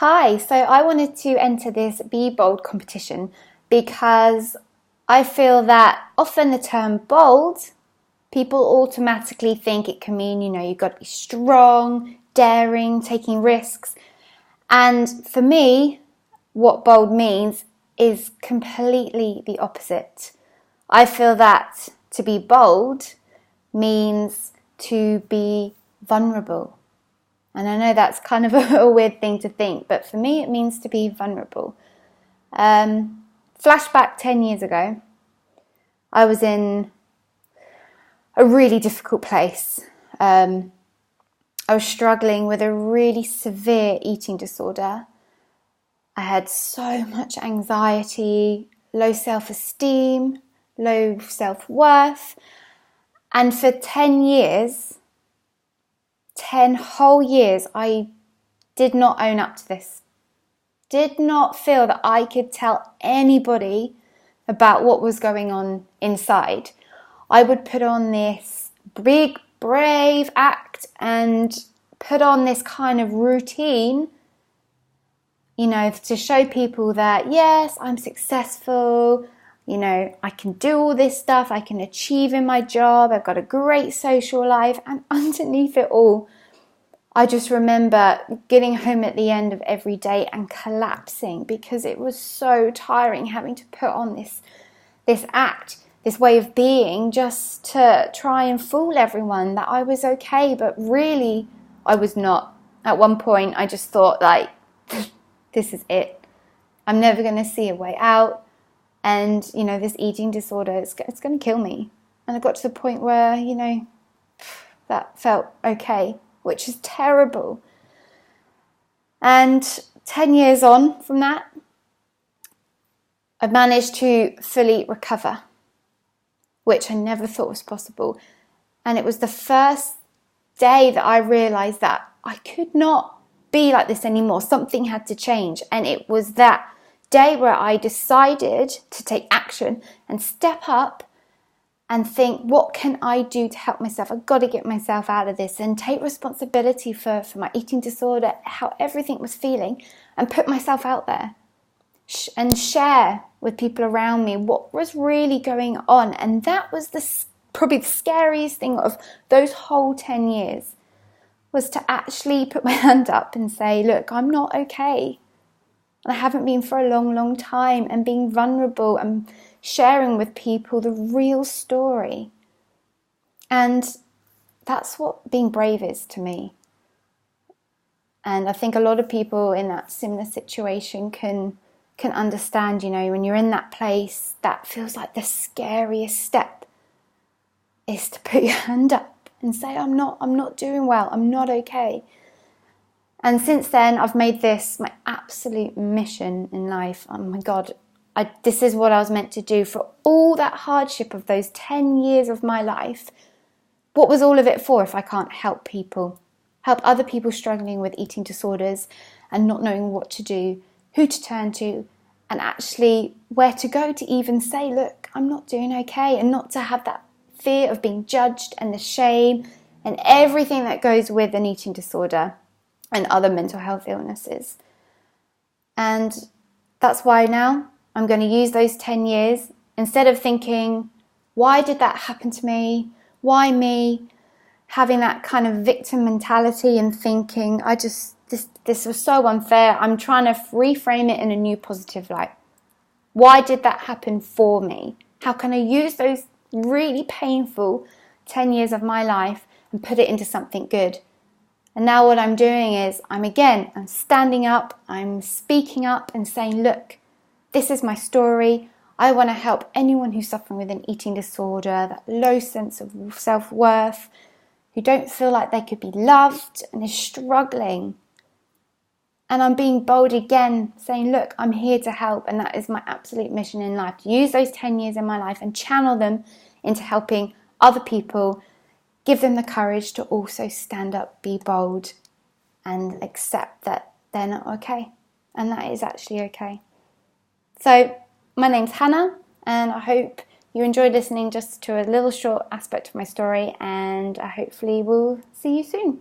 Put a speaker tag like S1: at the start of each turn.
S1: Hi, so I wanted to enter this Be Bold competition because I feel that often the term bold, people automatically think it can mean, you've got to be strong, daring, taking risks. And for me, what bold means is completely the opposite. I feel that to be bold means to be vulnerable. And I know that's kind of a weird thing to think, but for me it means to be vulnerable. Flashback 10 years ago, I was in a really difficult place. I was struggling with a really severe eating disorder. I had so much anxiety, low self-esteem, low self-worth. And for 10 years, 10 whole years, I did not own up to this. Did not feel that I could tell anybody about what was going on inside. I would put on this big, brave act and put on this kind of routine, to show people that, yes, I'm successful, I can do all this stuff, I can achieve in my job, I've got a great social life, and underneath it all, I just remember getting home at the end of every day and collapsing because it was so tiring having to put on this act, this way of being, just to try and fool everyone that I was okay, but really I was not. At one point I just thought, this is it. I'm never going to see a way out, and this eating disorder, it's going to kill me. And I got to the point where that felt okay, which is terrible. And 10 years on from that, I've managed to fully recover, which I never thought was possible. And it was the first day that I realized that I could not be like this anymore. Something had to change. And it was that day where I decided to take action and step up and think, what can I do to help myself? I've got to get myself out of this and take responsibility for my eating disorder, how everything was feeling, and put myself out there and share with people around me what was really going on. And that was probably the scariest thing of those whole 10 years, was to actually put my hand up and say, look, I'm not okay. And I haven't been for a long, long time, and being vulnerable and sharing with people the real story. And that's what being brave is to me. And I think a lot of people in that similar situation can understand, when you're in that place, that feels like the scariest step is to put your hand up and say, I'm not doing well, I'm not okay. And since then, I've made this my absolute mission in life. Oh my God, this is what I was meant to do. For all that hardship of those 10 years of my life, what was all of it for if I can't help people? Help other people struggling with eating disorders and not knowing what to do, who to turn to, and actually where to go to even say, look, I'm not doing okay, and not to have that fear of being judged and the shame and everything that goes with an eating disorder and other mental health illnesses. And that's why now I'm going to use those 10 years, instead of thinking, why did that happen to me? Why me? Having that kind of victim mentality and thinking, this was so unfair. I'm trying to reframe it in a new positive light. Why did that happen for me? How can I use those really painful 10 years of my life and put it into something good? And now what I'm doing is I'm standing up, I'm speaking up and saying, look, this is my story. I want to help anyone who's suffering with an eating disorder, that low sense of self-worth, who don't feel like they could be loved and is struggling. And I'm being bold again, saying, look, I'm here to help. And that is my absolute mission in life, to use those 10 years in my life and channel them into helping other people, give them the courage to also stand up, be bold, and accept that they're not okay. And that is actually okay. So my name's Hannah, and I hope you enjoyed listening just to a little short aspect of my story, and I hopefully will see you soon.